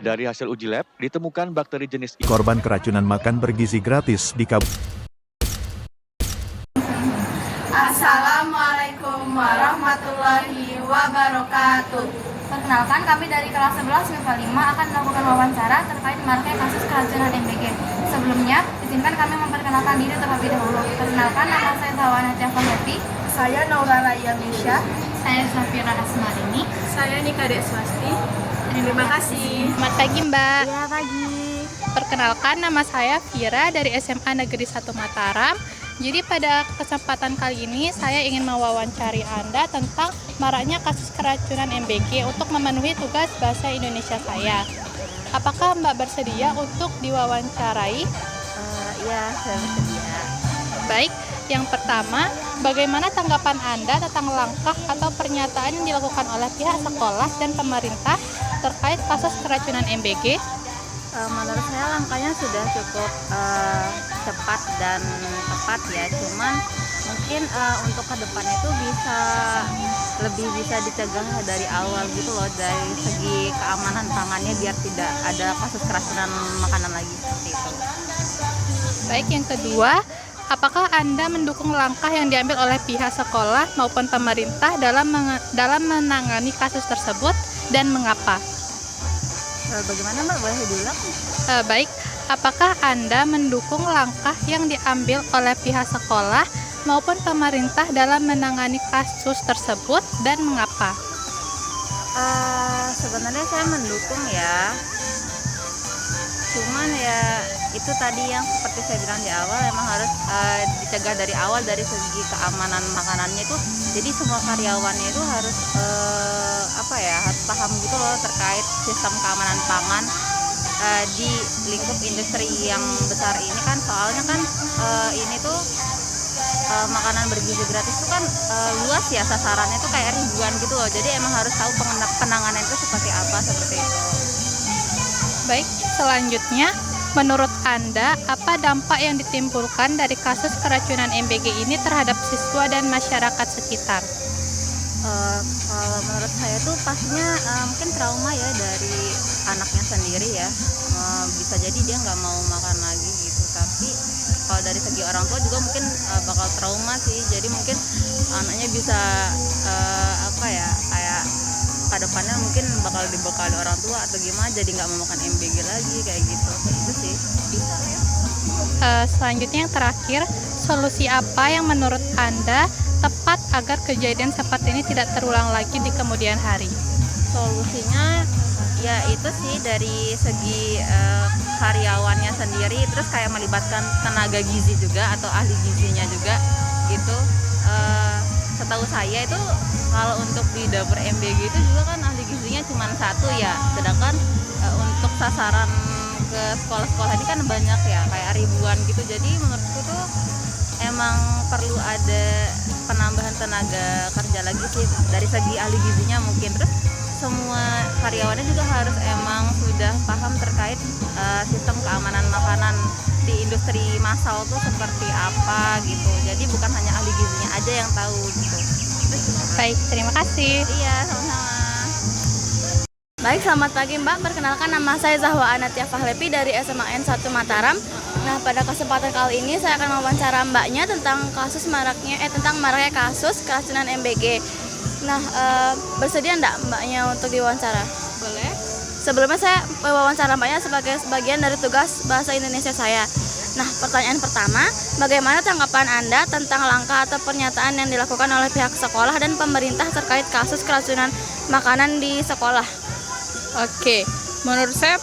Dari hasil uji lab, ditemukan bakteri jenis Korban keracunan makan bergizi gratis di Assalamualaikum warahmatullahi wabarakatuh. Perkenalkan, kami dari kelas 11 MIPA 5 akan melakukan wawancara terkait maraknya kasus keracunan MBG. Sebelumnya, izinkan kami memperkenalkan diri terlebih dahulu. Perkenalkan, nama saya Zawana Tiafahati. Saya Naurala Yamisha. Saya Safira Asmarini. Saya Nikade Swasti. Terima kasih. Selamat pagi, Mbak. Ya, pagi. Perkenalkan, nama saya Vira dari SMA Negeri 1 Mataram. Jadi pada kesempatan kali ini saya ingin mewawancari Anda tentang maraknya kasus keracunan MBG untuk memenuhi tugas bahasa Indonesia saya. Apakah Mbak bersedia untuk diwawancarai? Ya, saya bersedia. Baik, yang pertama, bagaimana tanggapan Anda tentang langkah atau pernyataan yang dilakukan oleh pihak sekolah dan pemerintah terkait kasus keracunan MBG? Menurut saya langkahnya sudah cukup cepat dan tepat ya. Cuman mungkin untuk kedepannya itu lebih bisa dicegah dari awal gitu loh, dari segi keamanan pangannya biar tidak ada kasus keracunan makanan lagi seperti itu. Baik, yang kedua, apakah Anda mendukung langkah yang diambil oleh pihak sekolah maupun pemerintah dalam menangani kasus tersebut dan mengapa? Bagaimana Mbak, boleh diulang? Baik, apakah Anda mendukung langkah yang diambil oleh pihak sekolah maupun pemerintah dalam menangani kasus tersebut dan mengapa? Sebenarnya saya mendukung ya. Cuman ya itu tadi yang seperti saya bilang di awal, emang harus dicegah dari awal dari segi keamanan makanannya itu. Jadi semua karyawannya itu harus harus paham gitu loh terkait sistem keamanan pangan di lingkup industri yang besar ini kan. Soalnya kan ini tuh makanan bergizi gratis itu kan luas ya, sasarannya tuh kayak ribuan gitu loh. Jadi emang harus tahu penanganan itu seperti apa, seperti itu. Baik, selanjutnya, menurut Anda, apa dampak yang ditimbulkan dari kasus keracunan MBG ini terhadap siswa dan masyarakat sekitar? Kalau menurut saya tuh pastinya mungkin trauma ya dari anaknya sendiri ya. Bisa jadi dia nggak mau makan lagi gitu. Tapi kalau dari segi orang tua juga mungkin bakal trauma sih. Jadi mungkin anaknya bisa kayak kedepannya mungkin bakal dibekali orang tua atau gimana, jadi nggak mau makan MBG lagi kayak gitu. Itu sih. Selanjutnya yang terakhir, solusi apa yang menurut Anda tepat agar kejadian seperti ini tidak terulang lagi di kemudian hari? Solusinya ya itu sih dari segi karyawannya sendiri, terus kayak melibatkan tenaga gizi juga atau ahli gizinya juga gitu. Setahu saya itu kalau untuk di dapur MBG itu juga kan ahli gizinya cuma satu ya, sedangkan untuk sasaran ke sekolah-sekolah ini kan banyak ya, kayak ribuan gitu. Jadi menurutku tuh emang perlu ada penambahan tenaga kerja lagi sih dari segi ahli gizinya mungkin. Terus semua karyawannya juga harus emang sudah paham terkait sistem keamanan makanan di industri massal tuh seperti apa gitu. Jadi bukan hanya ahli gizinya aja yang tahu gitu. Baik, terima kasih. Iya, sama-sama. Baik, selamat pagi Mbak. Perkenalkan, nama saya Zahwa Anatia Fahlepi dari SMA N 1 Mataram. Nah, pada kesempatan kali ini saya akan mewawancara Mbaknya tentang maraknya kasus keracunan MBG. Nah, bersedia enggak Mbaknya untuk diwawancara? Boleh. Sebelumnya saya mewawancara Mbaknya sebagai sebagian dari tugas bahasa Indonesia saya. Nah, pertanyaan pertama, bagaimana tanggapan Anda tentang langkah atau pernyataan yang dilakukan oleh pihak sekolah dan pemerintah terkait kasus keracunan makanan di sekolah? Oke, menurut saya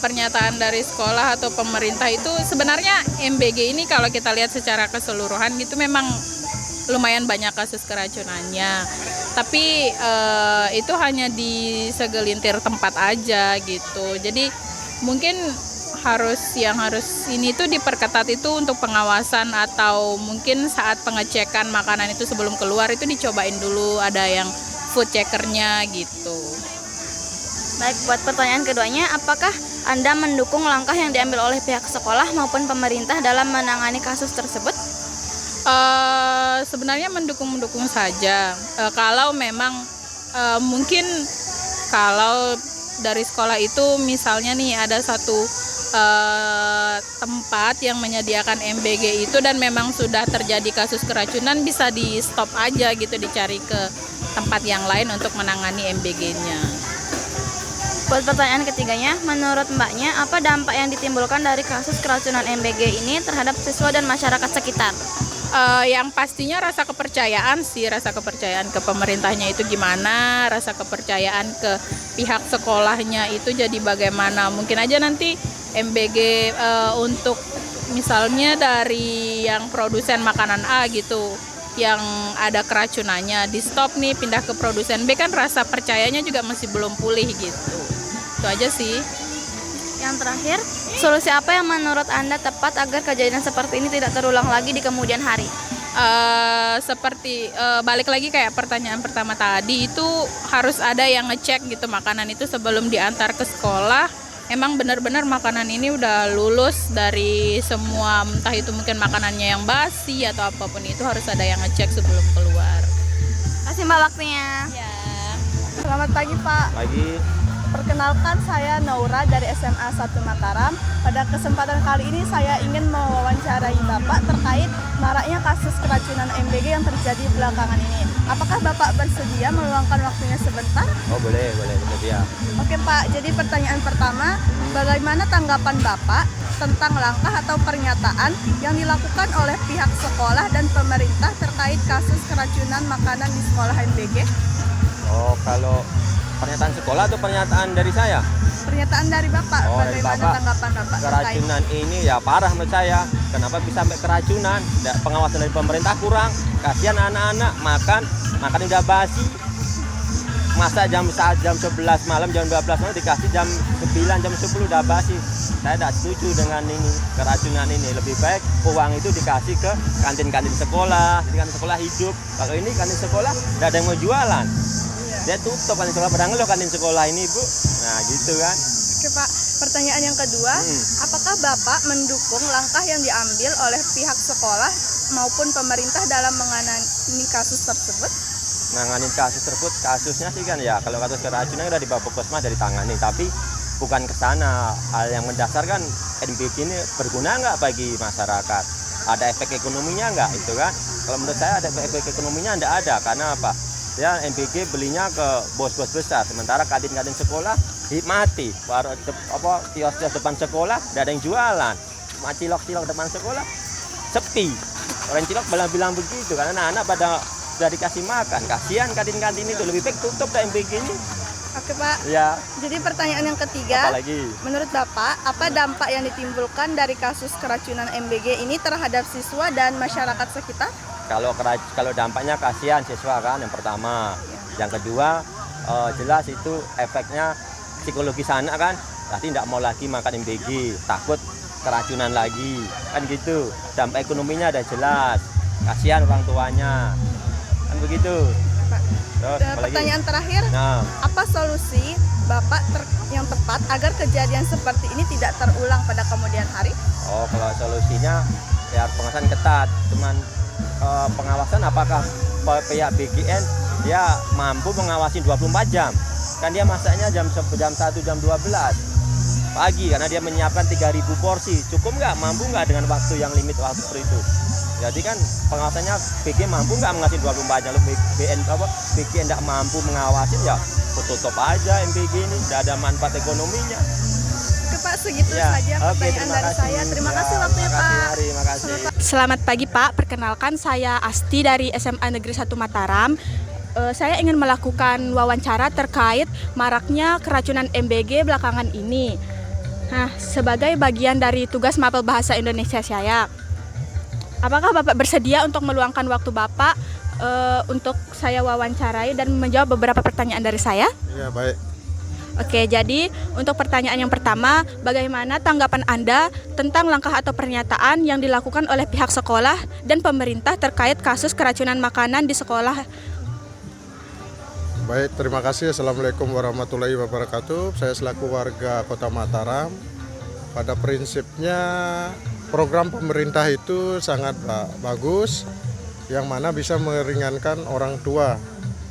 pernyataan dari sekolah atau pemerintah itu sebenarnya MBG ini kalau kita lihat secara keseluruhan itu memang lumayan banyak kasus keracunannya. Tapi itu hanya di segelintir tempat aja gitu. Jadi mungkin harus ini tuh diperketat itu untuk pengawasan, atau mungkin saat pengecekan makanan itu sebelum keluar itu dicobain dulu ada yang food checkernya gitu. Baik, buat pertanyaan keduanya, apakah Anda mendukung langkah yang diambil oleh pihak sekolah maupun pemerintah dalam menangani kasus tersebut? Sebenarnya mendukung saja. Kalau memang mungkin kalau dari sekolah itu misalnya nih ada satu tempat yang menyediakan MBG itu dan memang sudah terjadi kasus keracunan, bisa di stop aja gitu, dicari ke tempat yang lain untuk menangani MBG-nya. Buat pertanyaan ketiganya, menurut mbaknya apa dampak yang ditimbulkan dari kasus keracunan MBG ini terhadap siswa dan masyarakat sekitar? Yang pastinya rasa kepercayaan sih, rasa kepercayaan ke pemerintahnya itu gimana, rasa kepercayaan ke pihak sekolahnya itu jadi bagaimana. Mungkin aja nanti MBG untuk misalnya dari yang produsen makanan A gitu, yang ada keracunannya, di stop nih pindah ke produsen B, kan rasa percayanya juga masih belum pulih gitu. Itu aja sih. Yang terakhir, solusi apa yang menurut Anda tepat agar kejadian seperti ini tidak terulang lagi di kemudian hari? Seperti balik lagi kayak pertanyaan pertama tadi, itu harus ada yang ngecek gitu makanan itu sebelum diantar ke sekolah. Emang benar-benar makanan ini udah lulus dari semua, entah itu mungkin makanannya yang basi atau apapun itu, harus ada yang ngecek sebelum keluar. Terima kasih Mbak waktunya. Ya. Selamat pagi Pak. Pagi. Perkenalkan, saya Naura dari SMA 1 Mataram. Pada kesempatan kali ini saya ingin mewawancarai Bapak terkait maraknya kasus keracunan MBG yang terjadi belakangan ini. Apakah Bapak bersedia meluangkan waktunya sebentar? Oh boleh bersedia. Oke Pak, jadi pertanyaan pertama, bagaimana tanggapan Bapak tentang langkah atau pernyataan yang dilakukan oleh pihak sekolah dan pemerintah terkait kasus keracunan makanan di sekolah MBG? Oh, kalau pernyataan sekolah atau pernyataan dari saya? Pernyataan dari Bapak, Oh, dari bagaimana Bapak. tanggapan Bapak terkait? Keracunan ini ya parah menurut saya. Kenapa bisa sampai keracunan? Pengawasan dari pemerintah kurang. Kasihan anak-anak makan udah basi. Masa jam 11 malam, jam 12 malam dikasih jam 9, jam 10 udah basi. Saya tidak setuju dengan ini, keracunan ini. Lebih baik uang itu dikasih ke kantin-kantin sekolah, di kantin sekolah hidup. Kalau ini kantin sekolah tidak ada yang mau jualan. Dia tutup kantin sekolah, padahal loh kantin sekolah ini Bu. Nah gitu kan. Oke Pak, pertanyaan yang kedua, apakah Bapak mendukung langkah yang diambil oleh pihak sekolah maupun pemerintah dalam menangani kasus tersebut? Nanganin kasus tersebut, kasusnya sih kan ya, kalau kasus keracunan udah dibawa puskesmas dari tangani, tapi bukan ke sana. Hal yang mendasar kan MBG ini berguna nggak bagi masyarakat? Ada efek ekonominya nggak itu kan? Kalau menurut saya ada efek ekonominya nggak ada, karena apa? Ya MBG belinya ke bos-bos besar, sementara kantin-kantin sekolah mati. Kios-kios depan sekolah tidak ada yang jualan, cilok-cilok depan sekolah sepi. Orang cilok bilang begitu karena anak-anak pada sudah dikasih makan. Kasihan kantin-kantin itu, lebih baik tutup dah MBG ini. Oke Pak, Ya, jadi pertanyaan yang ketiga, apalagi menurut Bapak, apa dampak yang ditimbulkan dari kasus keracunan MBG ini terhadap siswa dan masyarakat sekitar? kalau dampaknya kasihan siswa kan yang pertama. Yang kedua jelas itu efeknya psikologis anak kan, nanti tidak mau lagi makan MBG, takut keracunan lagi kan gitu. Dampak ekonominya ada jelas, kasihan orang tuanya kan begitu. Terus apalagi? Pertanyaan terakhir, Nah, apa solusi Bapak yang tepat agar kejadian seperti ini tidak terulang pada kemudian hari? oh kalau solusinya ya pengawasan ketat, cuman pengawasan apakah pihak BGN dia mampu mengawasi 24 jam. Kan dia masaknya jam 1, jam 12 pagi karena dia menyiapkan 3.000 porsi. Cukup nggak? Mampu nggak dengan waktu yang limit waktu seperti itu? Jadi kan pengawasannya BGN mampu nggak mengawasi 24 jam. Lalu BGN nggak mampu mengawasin ya tutup aja MBG ini, nggak ada manfaat ekonominya. Oke Pak, segitu Ya, saja oke, pertanyaan terima dari kasih. saya. Terima Ya, kasih waktunya terima kasih, Pak. Hari, terima kasih. Selamat pagi Pak, perkenalkan saya Asti dari SMA Negeri 1 Mataram. Saya ingin melakukan wawancara terkait maraknya keracunan MBG belakangan ini. Nah, sebagai bagian dari tugas mapel bahasa Indonesia saya, apakah Bapak bersedia untuk meluangkan waktu Bapak untuk saya wawancarai dan menjawab beberapa pertanyaan dari saya? Ya, baik. Oke, jadi untuk pertanyaan yang pertama, bagaimana tanggapan Anda tentang langkah atau pernyataan yang dilakukan oleh pihak sekolah dan pemerintah terkait kasus keracunan makanan di sekolah? Baik, terima kasih. Assalamualaikum warahmatullahi wabarakatuh. Saya selaku warga Kota Mataram, pada prinsipnya program pemerintah itu sangat bagus, yang mana bisa meringankan orang tua,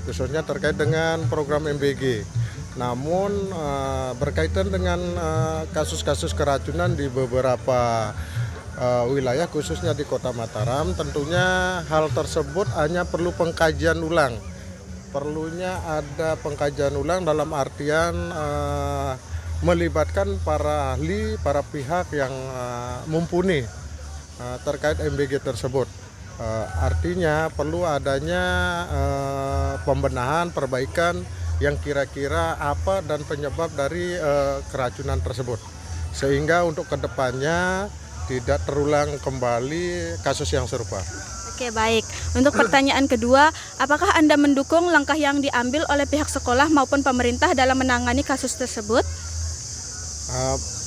khususnya terkait dengan program MBG. Namun berkaitan dengan kasus-kasus keracunan di beberapa wilayah khususnya di Kota Mataram, tentunya hal tersebut hanya perlu pengkajian ulang. Perlunya ada pengkajian ulang dalam artian melibatkan para ahli, para pihak yang mumpuni terkait MBG tersebut. Artinya perlu adanya pembenahan, perbaikan yang kira-kira apa dan penyebab dari keracunan tersebut. Sehingga untuk kedepannya tidak terulang kembali kasus yang serupa. Oke, baik. Untuk pertanyaan kedua, apakah Anda mendukung langkah yang diambil oleh pihak sekolah maupun pemerintah dalam menangani kasus tersebut?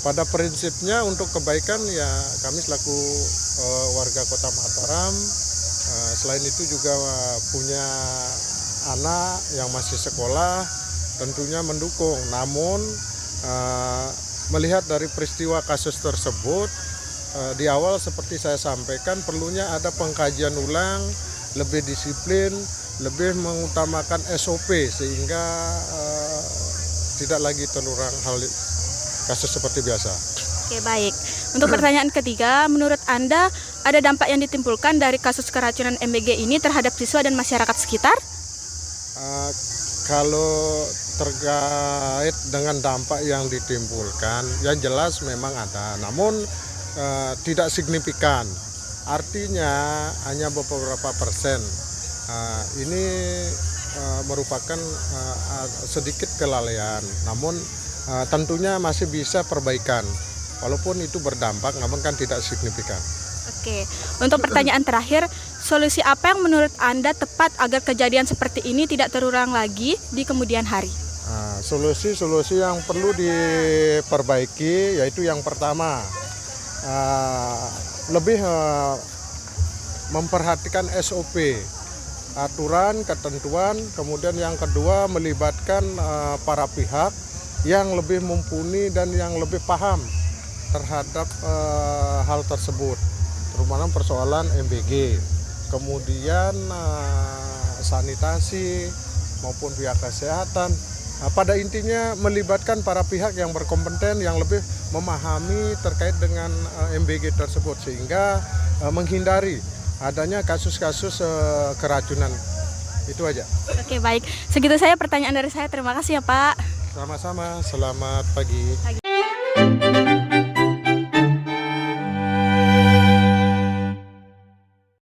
Pada prinsipnya untuk kebaikan ya kami selaku warga Kota Mataram, selain itu juga punya anak yang masih sekolah, tentunya mendukung. Namun melihat dari peristiwa kasus tersebut, di awal seperti saya sampaikan perlunya ada pengkajian ulang, lebih disiplin, lebih mengutamakan SOP sehingga tidak lagi terulang hal kasus seperti biasa. Oke, baik. Untuk pertanyaan ketiga, menurut Anda ada dampak yang ditimbulkan dari kasus keracunan MBG ini terhadap siswa dan masyarakat sekitar? Kalau terkait dengan dampak yang ditimbulkan, yang jelas memang ada, namun tidak signifikan. Artinya hanya beberapa persen. Ini merupakan sedikit kelalaian, namun tentunya masih bisa perbaikan. Walaupun itu berdampak, namun kan tidak signifikan. Oke, untuk pertanyaan terakhir, solusi apa yang menurut Anda tepat agar kejadian seperti ini tidak terulang lagi di kemudian hari? Solusi-solusi yang perlu diperbaiki yaitu yang pertama, lebih memperhatikan SOP, aturan, ketentuan. Kemudian yang kedua, melibatkan para pihak yang lebih mumpuni dan yang lebih paham terhadap hal tersebut, terutama persoalan MBG. Kemudian sanitasi maupun pihak kesehatan. Pada intinya melibatkan para pihak yang berkompeten, yang lebih memahami terkait dengan MBG tersebut sehingga menghindari adanya kasus-kasus keracunan. Itu aja. Oke, baik. Segitu saja pertanyaan dari saya. Terima kasih ya, Pak. Sama-sama. Selamat pagi.